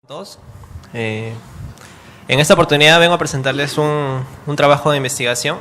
Dos. En esta oportunidad vengo a presentarles un trabajo de investigación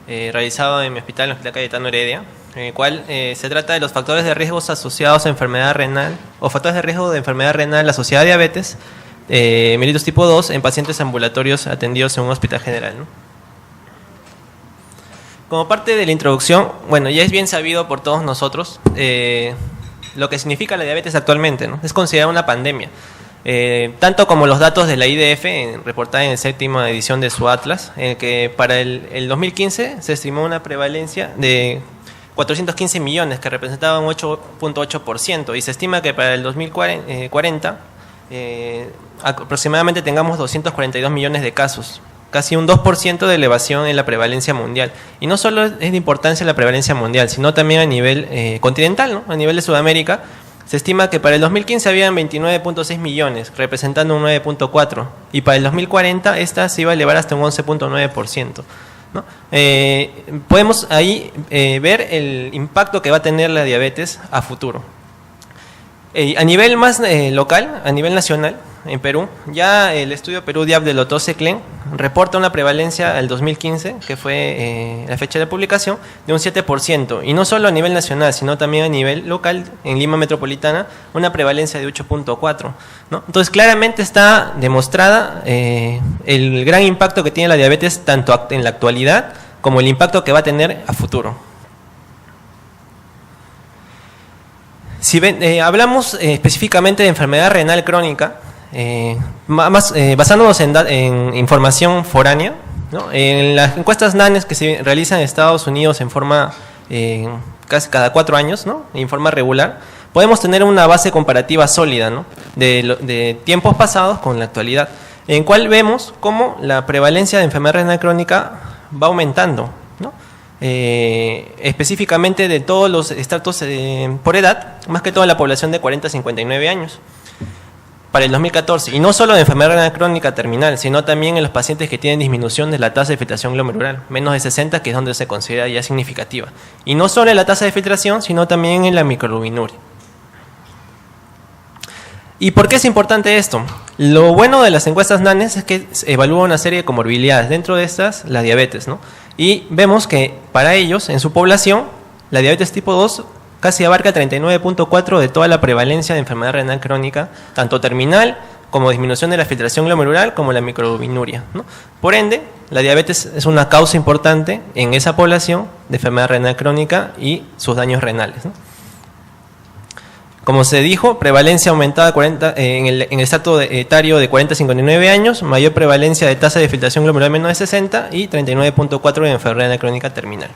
realizado en mi hospital, en el Hospital Cayetano Heredia, en el cual se trata de los factores de riesgo asociados a enfermedad renal o factores de riesgo de enfermedad renal asociada a diabetes mellitus tipo 2 en pacientes ambulatorios atendidos en un hospital general, ¿no? Como parte de la introducción, bueno, ya es bien sabido por todos nosotros lo que significa la diabetes actualmente, ¿no? Es considerada una pandemia. Tanto como los datos de la IDF, reportada en la 7ª edición de su Atlas, en el que para el 2015 se estimó una prevalencia de 415 millones, que representaba un 8.8%, y se estima que para el 2040 aproximadamente tengamos 242 millones de casos, casi un 2% de elevación en la prevalencia mundial. Y no solo es de importancia la prevalencia mundial, sino también a nivel continental, ¿no? A nivel de Sudamérica. Se estima que para el 2015 habían 29.6 millones, representando un 9.4%, y para el 2040 esta se iba a elevar hasta un 11.9%, ¿no? Podemos ahí ver el impacto que va a tener la diabetes a futuro. A nivel más local, a nivel nacional, en Perú, ya el estudio Perú-DIAP de Lotose-Clen reporta una prevalencia al 2015, que fue la fecha de publicación, de un 7%. Y no solo a nivel nacional, sino también a nivel local, en Lima Metropolitana, una prevalencia de 8.4%, ¿no? Entonces, claramente está demostrada el gran impacto que tiene la diabetes, tanto en la actualidad como el impacto que va a tener a futuro. Si hablamos específicamente de enfermedad renal crónica, basándonos en información foránea, ¿no? En las encuestas NANES que se realizan en Estados Unidos en forma casi cada 4 años, ¿no? En forma regular, podemos tener una base comparativa sólida, ¿no? de tiempos pasados con la actualidad, en cual vemos cómo la prevalencia de enfermedad renal crónica va aumentando, ¿no? Específicamente de todos los estratos por edad, más que todo la población de 40 a 59 años para el 2014, y no solo de enfermedad renal crónica terminal, sino también en los pacientes que tienen disminución de la tasa de filtración glomerular, menos de 60, que es donde se considera ya significativa, y no solo en la tasa de filtración, sino también en la microalbuminuria. ¿Y por qué es importante esto? Lo bueno de las encuestas NANES es que se evalúa una serie de comorbilidades, dentro de estas la diabetes, ¿no? Y vemos que para ellos, en su población, la diabetes tipo 2 casi abarca 39.4% de toda la prevalencia de enfermedad renal crónica, tanto terminal como disminución de la filtración glomerular como la microalbuminuria, ¿no? Por ende, la diabetes es una causa importante en esa población de enfermedad renal crónica y sus daños renales, ¿no? Como se dijo, prevalencia aumentada en el estrato etario de 40 a 59 años, mayor prevalencia de tasa de filtración glomerular menos de 60 y 39.4% de enfermedad renal crónica terminal.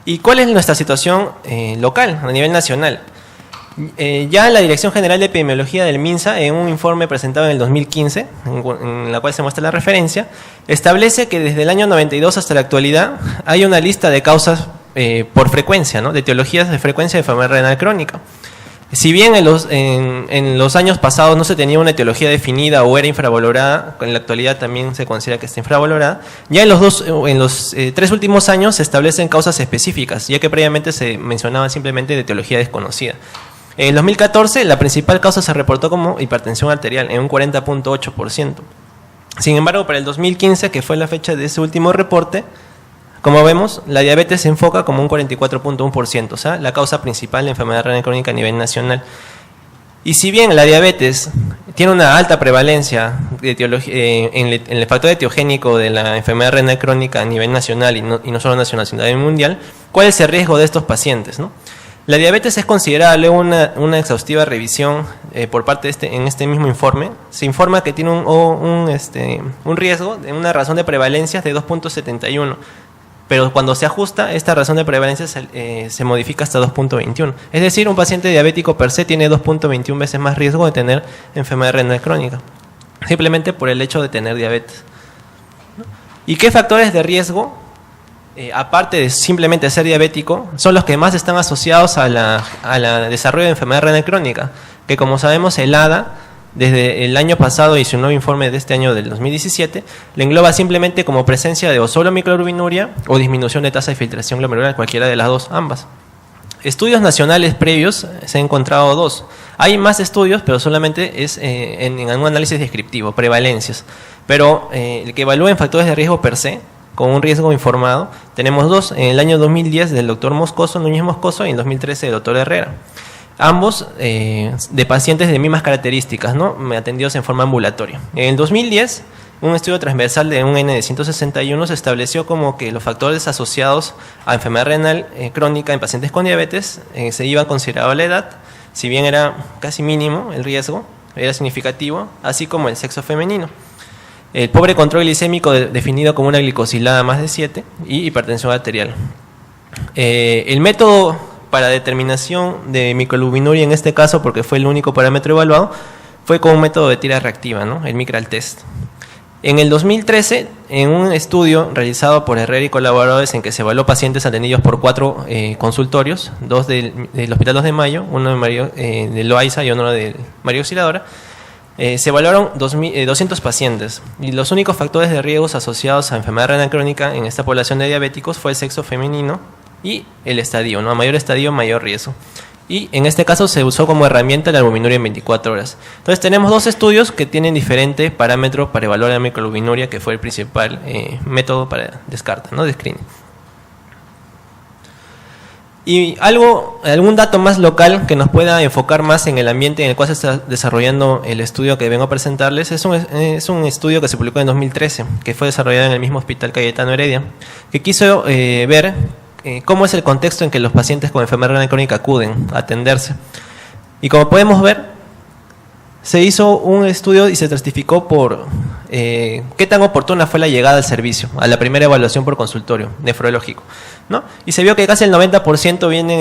¿Y cuál es nuestra situación local, a nivel nacional? Ya la Dirección General de Epidemiología del MINSA, en un informe presentado en el 2015, en la cual se muestra la referencia, establece que desde el año 92 hasta la actualidad hay una lista de causas por frecuencia, ¿no? De etiologías de frecuencia de enfermedad renal crónica. Si bien en los años pasados no se tenía una etiología definida o era infravalorada, en la actualidad también se considera que está infravalorada, ya en los 3 últimos años se establecen causas específicas, ya que previamente se mencionaba simplemente de etiología desconocida. En 2014 la principal causa se reportó como hipertensión arterial en un 40.8%. Sin embargo, para el 2015, que fue la fecha de ese último reporte, como vemos, la diabetes se enfoca como un 44.1%, o sea, la causa principal de enfermedad renal crónica a nivel nacional. Y si bien la diabetes tiene una alta prevalencia en el factor etiogénico de la enfermedad renal crónica a nivel nacional y no solo nacional, sino también mundial, ¿cuál es el riesgo de estos pacientes, ¿no? La diabetes es considerada luego una exhaustiva revisión por parte en este mismo informe. Se informa que tiene un riesgo de una razón de prevalencia de 2.71%. Pero cuando se ajusta, esta razón de prevalencia se modifica hasta 2.21. Es decir, un paciente diabético per se tiene 2.21 veces más riesgo de tener enfermedad renal crónica, simplemente por el hecho de tener diabetes, ¿no? ¿Y qué factores de riesgo, aparte de simplemente ser diabético, son los que más están asociados a la desarrollo de enfermedad renal crónica? Que como sabemos, el ADA, desde el año pasado y su nuevo informe de este año del 2017, le engloba simplemente como presencia de o solo microalbuminuria o disminución de tasa de filtración glomerular, cualquiera de las dos, ambas. Estudios nacionales previos se han encontrado 2. Hay más estudios, pero solamente es en un análisis descriptivo, prevalencias. Pero el que evalúa factores de riesgo per se, con un riesgo informado, tenemos 2. En el año 2010 del doctor Núñez Moscoso, y en 2013 del doctor Herrera. Ambos de pacientes de mismas características, ¿no? Atendidos en forma ambulatoria. En el 2010, un estudio transversal de un N de 161 se estableció como que los factores asociados a enfermedad renal crónica en pacientes con diabetes se iba considerado la edad, si bien era casi mínimo el riesgo, era significativo, así como el sexo femenino. El pobre control glicémico definido como una glicosilada más de 7 y hipertensión arterial. El método para determinación de microalbuminuria en este caso, porque fue el único parámetro evaluado, fue con un método de tira reactiva, ¿no? El Micral test. En el 2013, en un estudio realizado por Herrera y colaboradores en que se evaluó pacientes atendidos por 4 consultorios, 2 del Hospital 2 de Mayo, uno de Loaiza y uno de María Auxiliadora, se evaluaron 200 pacientes y los únicos factores de riesgos asociados a enfermedad renal crónica en esta población de diabéticos fue el sexo femenino y el estadio, ¿no? A mayor estadio, mayor riesgo. Y en este caso se usó como herramienta la albuminuria en 24 horas. Entonces tenemos 2 estudios que tienen diferente parámetro para evaluar la microalbuminuria, que fue el principal método para descartar, ¿no? De screening. Y algún dato más local que nos pueda enfocar más en el ambiente en el cual se está desarrollando el estudio que vengo a presentarles es un estudio que se publicó en 2013, que fue desarrollado en el mismo Hospital Cayetano Heredia, que quiso ver cómo es el contexto en que los pacientes con enfermedad renal crónica acuden a atenderse. Y como podemos ver, se hizo un estudio y se estratificó por qué tan oportuna fue la llegada al servicio, a la primera evaluación por consultorio nefrológico, ¿no? Y se vio que casi el 90% vienen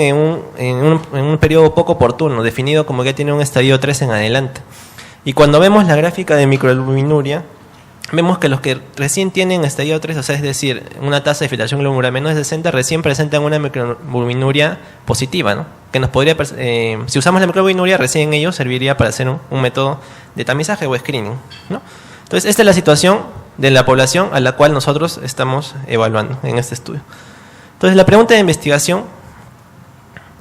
en un periodo poco oportuno, definido como que tiene un estadio 3 en adelante. Y cuando vemos la gráfica de microalbuminuria, vemos que los que recién tienen estadio 3, o sea, es decir, una tasa de filtración glomerular menos de 60, recién presentan una microalbuminuria positiva, ¿no? Que nos podría, si usamos la microalbuminuria, recién ello serviría para hacer un método de tamizaje o screening, ¿no? Entonces, esta es la situación de la población a la cual nosotros estamos evaluando en este estudio. Entonces, la pregunta de investigación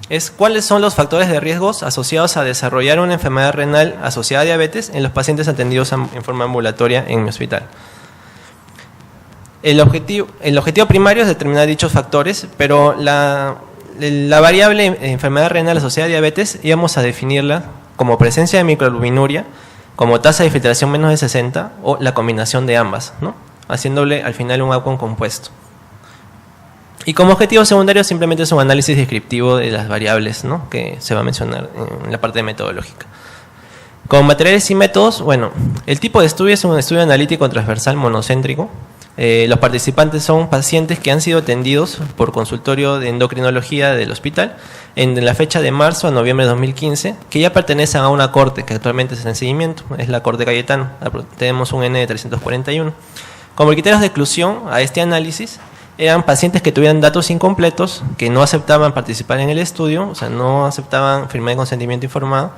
es cuáles son los factores de riesgos asociados a desarrollar una enfermedad renal asociada a diabetes en los pacientes atendidos en forma ambulatoria en mi hospital. El objetivo primario es determinar dichos factores, pero la variable enfermedad renal asociada a diabetes íbamos a definirla como presencia de microalbuminuria, como tasa de filtración menos de 60 o la combinación de ambas, ¿no? Haciéndole al final un outcome compuesto. Y como objetivo secundario simplemente es un análisis descriptivo de las variables, ¿no? Que se va a mencionar en la parte metodológica. Como materiales y métodos, bueno, el tipo de estudio es un estudio analítico transversal monocéntrico. Los participantes son pacientes que han sido atendidos por consultorio de endocrinología del hospital en la fecha de marzo a noviembre de 2015, que ya pertenecen a una corte que actualmente está en seguimiento, es la corte Cayetano. Tenemos un N de 341. Como criterios de exclusión a este análisis, eran pacientes que tuvieran datos incompletos, que no aceptaban participar en el estudio, o sea, no aceptaban firma de consentimiento informado,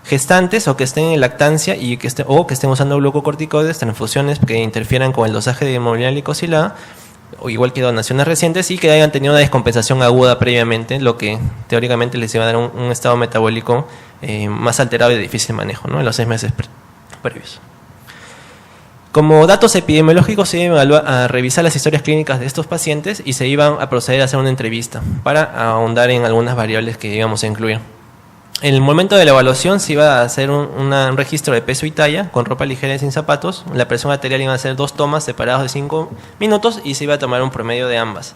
gestantes o que estén en lactancia y que estén usando glucocorticoides, transfusiones que interfieran con el dosaje de hemoglobina glicosilada, o igual que donaciones recientes y que hayan tenido una descompensación aguda previamente, lo que teóricamente les iba a dar un estado metabólico más alterado y de difícil manejo, ¿no? En los 6 meses previos. Como datos epidemiológicos se iban a revisar las historias clínicas de estos pacientes y se iban a proceder a hacer una entrevista para ahondar en algunas variables que íbamos a incluir. En el momento de la evaluación se iba a hacer un registro de peso y talla con ropa ligera y sin zapatos. La presión arterial iba a ser 2 tomas separadas de 5 minutos y se iba a tomar un promedio de ambas.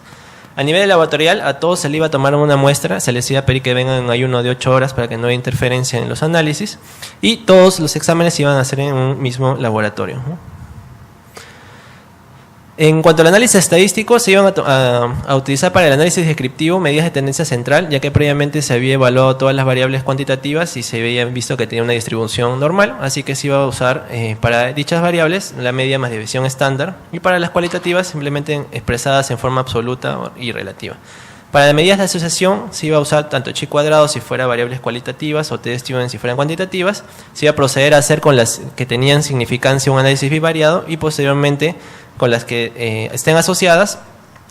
A nivel laboratorial, a todos se le iba a tomar una muestra, se les iba a pedir que vengan en ayuno de 8 horas para que no haya interferencia en los análisis y todos los exámenes se iban a hacer en un mismo laboratorio, ¿no? En cuanto al análisis estadístico, se iban a utilizar para el análisis descriptivo medidas de tendencia central, ya que previamente se había evaluado todas las variables cuantitativas y se había visto que tenía una distribución normal, así que se iba a usar para dichas variables la media más desviación estándar y para las cualitativas simplemente expresadas en forma absoluta y relativa. Para las medidas de asociación se iba a usar tanto chi cuadrado si fuera variables cualitativas o t-Stevens si fueran cuantitativas. Se iba a proceder a hacer con las que tenían significancia un análisis bivariado y posteriormente con las que estén asociadas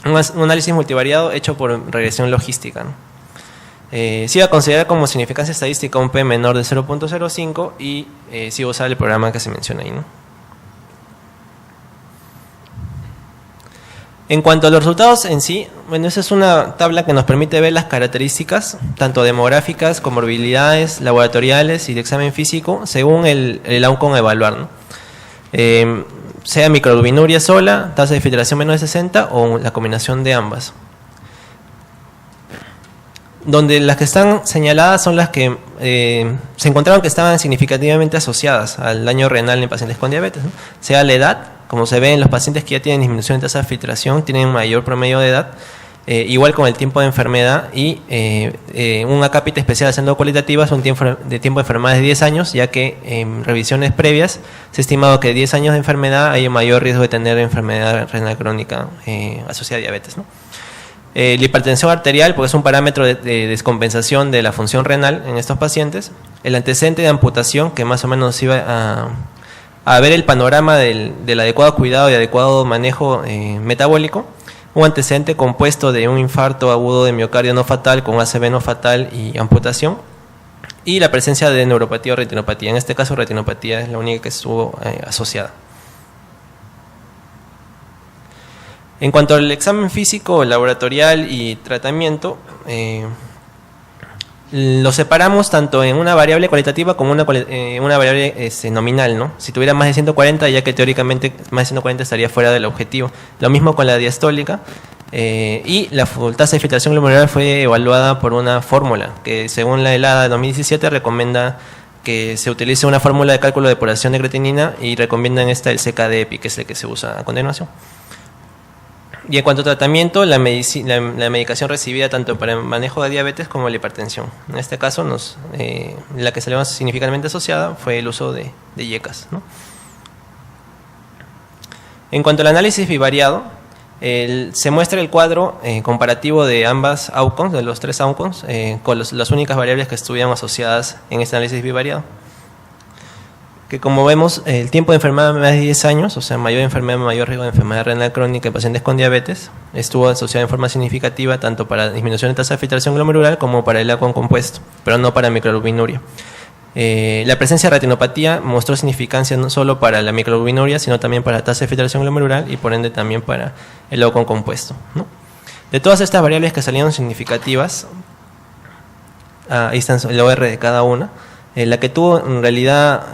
un análisis multivariado hecho por regresión logística, ¿no? Se iba a considerar como significancia estadística un P menor de 0.05 y se iba a usar el programa que se menciona ahí, ¿no? En cuanto a los resultados en sí, bueno, esa es una tabla que nos permite ver las características, tanto demográficas, comorbilidades, laboratoriales y de examen físico, según el outcome a evaluar, ¿no? Sea microalbuminuria sola, tasa de filtración menos de 60 o la combinación de ambas. Donde las que están señaladas son las que se encontraron que estaban significativamente asociadas al daño renal en pacientes con diabetes, ¿no? Sea la edad, como se ve en los pacientes que ya tienen disminución de tasa de filtración, tienen mayor promedio de edad, igual con el tiempo de enfermedad y un acápite especial haciendo cualitativas, un tiempo de enfermedad de 10 años, ya que en revisiones previas se ha estimado que 10 años de enfermedad hay un mayor riesgo de tener enfermedad renal crónica asociada a diabetes, ¿no? La hipertensión arterial, porque es un parámetro de descompensación de la función renal en estos pacientes. El antecedente de amputación, que más o menos iba a ver el panorama del adecuado cuidado y adecuado manejo metabólico. Un antecedente compuesto de un infarto agudo de miocardio no fatal con ACV no fatal y amputación. Y la presencia de neuropatía o retinopatía. En este caso, retinopatía es la única que estuvo asociada. En cuanto al examen físico, laboratorial y tratamiento, lo separamos tanto en una variable cualitativa como una variable nominal, ¿no? Si tuviera más de 140, ya que teóricamente más de 140 estaría fuera del objetivo. Lo mismo con la diastólica. Y la tasa de filtración glomerular fue evaluada por una fórmula que, según la ELADA de 2017, recomienda que se utilice una fórmula de cálculo de depuración de creatinina y recomiendan el CKD-EPI, que es el que se usa a continuación. Y en cuanto a tratamiento, la medicación recibida tanto para el manejo de diabetes como la hipertensión. En este caso, la que salió más significativamente asociada fue el uso de IECAS, ¿no? En cuanto al análisis bivariado, se muestra el cuadro comparativo de ambas outcomes, de los tres outcomes, con las únicas variables que estuvieron asociadas en este análisis bivariado. Que como vemos, el tiempo de enfermedad de más de 10 años, o sea, mayor enfermedad, mayor riesgo de enfermedad renal crónica en pacientes con diabetes, estuvo asociado en forma significativa tanto para disminución de tasa de filtración glomerular como para el outcome compuesto, pero no para microalbuminuria. La presencia de retinopatía mostró significancia no solo para la microalbuminuria, sino también para la tasa de filtración glomerular y por ende también para el outcome compuesto, ¿no? De todas estas variables que salieron significativas, ahí están el OR de cada una. La que tuvo en realidad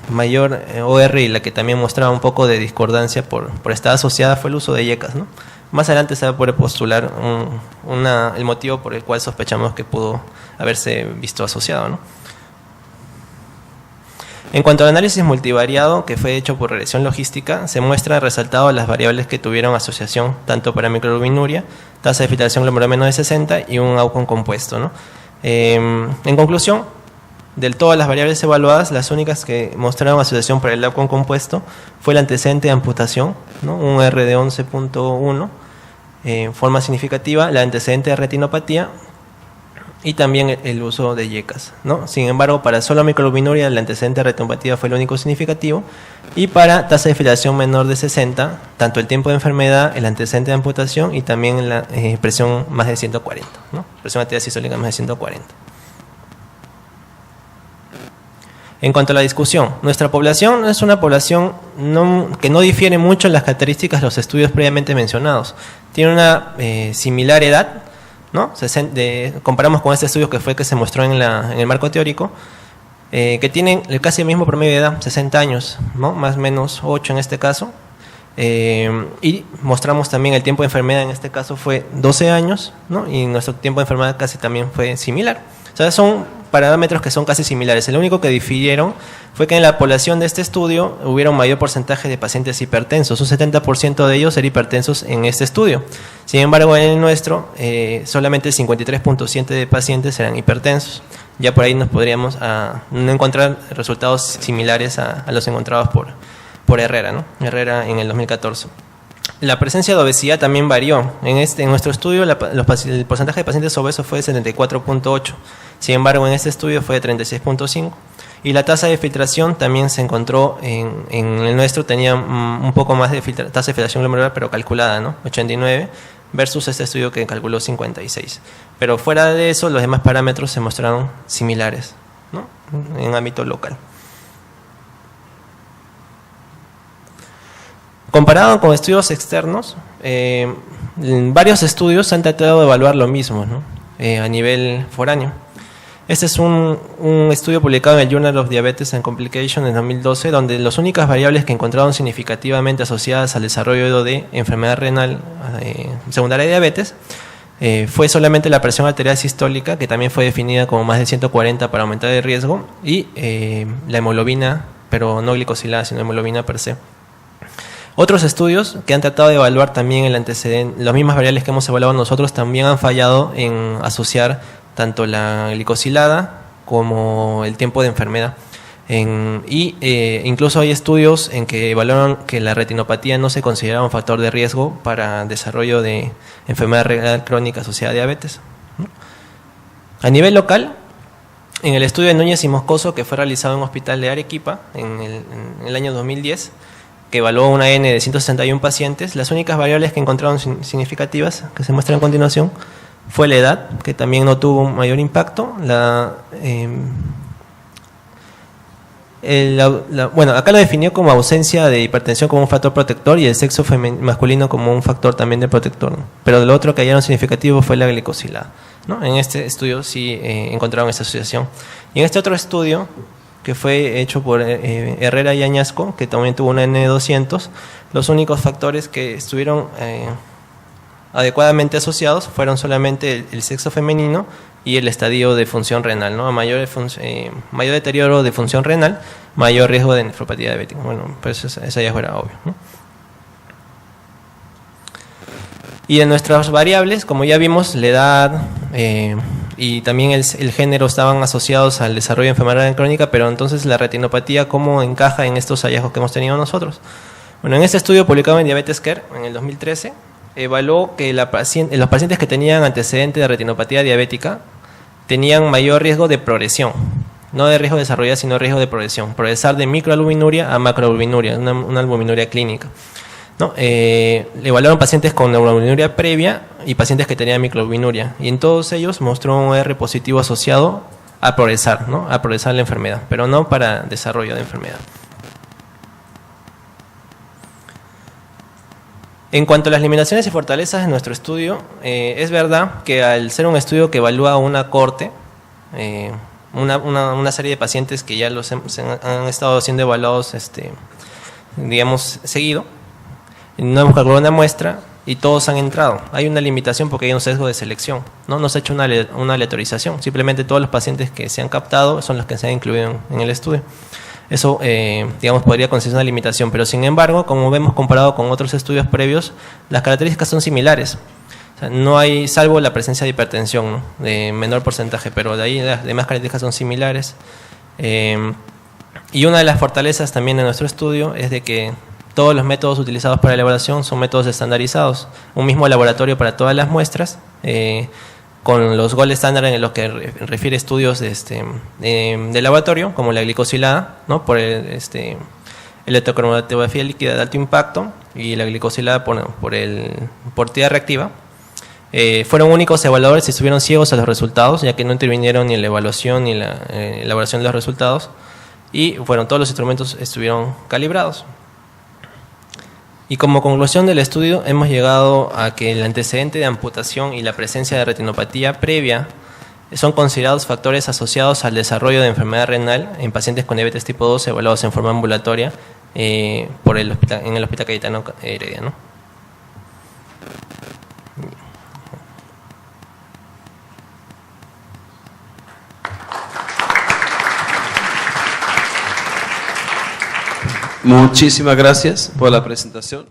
mayor OR y la que también mostraba un poco de discordancia por estar asociada fue el uso de IECAS, ¿no? Más adelante se va a poder postular el motivo por el cual sospechamos que pudo haberse visto asociado, ¿no? En cuanto al análisis multivariado, que fue hecho por regresión logística, se muestra resaltado las variables que tuvieron asociación tanto para microalbuminuria, tasa de filtración glomerular menos de 60 y un outcome compuesto, ¿no? En conclusión, de todas las variables evaluadas, las únicas que mostraron asociación para el outcome compuesto fue el antecedente de amputación, ¿no? Un R de 11.1 en forma significativa, la antecedente de retinopatía y también el uso de IECAS, ¿no? Sin embargo, para solo microalbuminuria, el antecedente de retinopatía fue el único significativo, y para tasa de filtración menor de 60, tanto el tiempo de enfermedad, el antecedente de amputación y también la presión más de 140, ¿no? Presión arterial sistólica más de 140. En cuanto a la discusión, nuestra población es una población que no difiere mucho en las características de los estudios previamente mencionados. Tiene una similar edad, ¿no? Comparamos con este estudio que fue el que se mostró en el marco teórico, que tienen casi el mismo promedio de edad, 60 años, ¿no? Más o menos 8 en este caso. Y mostramos también el tiempo de enfermedad, en este caso fue 12 años, ¿no? Y nuestro tiempo de enfermedad casi también fue similar. O sea, son parámetros que son casi similares. El único que difirieron fue que en la población de este estudio hubiera un mayor porcentaje de pacientes hipertensos. Un 70% de ellos eran hipertensos en este estudio. Sin embargo, en el nuestro, solamente el 53.7% de pacientes eran hipertensos. Ya por ahí nos podríamos no encontrar resultados similares a los encontrados por Herrera, ¿no? Herrera en el 2014. La presencia de obesidad también varió. En nuestro estudio el porcentaje de pacientes obesos fue de 74.8%. Sin embargo, en este estudio fue de 36.5%. Y la tasa de filtración también se encontró en el nuestro, tenía un poco más de tasa de filtración glomerular, pero calculada, ¿no? 89, versus este estudio que calculó 56. Pero fuera de eso, los demás parámetros se mostraron similares, ¿no?, en ámbito local. Comparado con estudios externos, varios estudios han tratado de evaluar lo mismo, ¿no?, a nivel foráneo. Este es un estudio publicado en el Journal of Diabetes and Complications en 2012, donde las únicas variables que encontraron significativamente asociadas al desarrollo de enfermedad renal secundaria de diabetes fue solamente la presión arterial sistólica, que también fue definida como más de 140 para aumentar el riesgo, y la hemoglobina, pero no glicosilada, sino hemoglobina per se. Otros estudios que han tratado de evaluar también el antecedente, las mismas variables que hemos evaluado nosotros, también han fallado en asociar tanto la glicosilada como el tiempo de enfermedad. Incluso hay estudios en que evaluaron que la retinopatía no se consideraba un factor de riesgo para desarrollo de enfermedad renal crónica asociada a diabetes, ¿no? A nivel local, en el estudio de Núñez y Moscoso, que fue realizado en un hospital de Arequipa en el año 2010, que evaluó una N de 161 pacientes, las únicas variables que encontraron significativas, que se muestran a continuación, fue la edad, que también no tuvo un mayor impacto. Bueno, acá lo definió como ausencia de hipertensión como un factor protector y el sexo masculino como un factor también de protector, ¿no? Pero lo otro que hallaron significativo fue la glicosilada, ¿no? En este estudio sí encontraron esta asociación. Y en este otro estudio, que fue hecho por Herrera y Añasco, que también tuvo una N de 200, los únicos factores que estuvieron adecuadamente asociados fueron solamente el sexo femenino y el estadio de función renal, ¿no? A mayor deterioro de función renal, mayor riesgo de nefropatía diabética. Bueno, pues eso ya fuera obvio, ¿no? Y de nuestras variables, como ya vimos, la edad y también el género estaban asociados al desarrollo de enfermedad renal crónica, pero entonces la retinopatía, ¿cómo encaja en estos hallazgos que hemos tenido nosotros? Bueno, en este estudio publicado en Diabetes Care en el 2013, evaluó que los pacientes que tenían antecedentes de retinopatía diabética tenían mayor riesgo de progresión, no de riesgo de desarrollar, sino riesgo de progresión, progresar de microalbuminuria a macroalbuminuria, una albuminuria clínica, ¿no? Evaluaron pacientes con neuroalbuminuria previa y pacientes que tenían microalbuminuria, y en todos ellos mostró un R positivo asociado a progresar, ¿no?, a progresar la enfermedad, pero no para desarrollo de enfermedad. En cuanto a las limitaciones y fortalezas de nuestro estudio, es verdad que al ser un estudio que evalúa una cohorte, una serie de pacientes que ya han estado siendo evaluados, digamos, seguido, no hemos calculado una muestra y todos han entrado. Hay una limitación porque hay un sesgo de selección, ¿no? No se ha hecho una aleatorización, simplemente todos los pacientes que se han captado son los que se han incluido en el estudio. Eso, digamos, podría considerar una limitación, pero sin embargo, como vemos comparado con otros estudios previos, las características son similares. O sea, no hay, salvo la presencia de hipertensión, ¿no?, de menor porcentaje, pero de ahí las demás características son similares. Y una de las fortalezas también de nuestro estudio es de que todos los métodos utilizados para la elaboración son métodos estandarizados, un mismo laboratorio para todas las muestras, con los gold estándar en lo que refiere estudios de laboratorio, como la glicosilada, ¿no?, por electrocromatografía líquida de alto impacto, y la glicosilada por tía reactiva. Fueron únicos evaluadores y estuvieron ciegos a los resultados, ya que no intervinieron ni en la evaluación ni en la elaboración de los resultados, y bueno, todos los instrumentos estuvieron calibrados. Y como conclusión del estudio, hemos llegado a que el antecedente de amputación y la presencia de retinopatía previa son considerados factores asociados al desarrollo de enfermedad renal en pacientes con diabetes tipo 2 evaluados en forma ambulatoria en el Hospital Cayetano Heredia, ¿no? Muchísimas gracias por la presentación.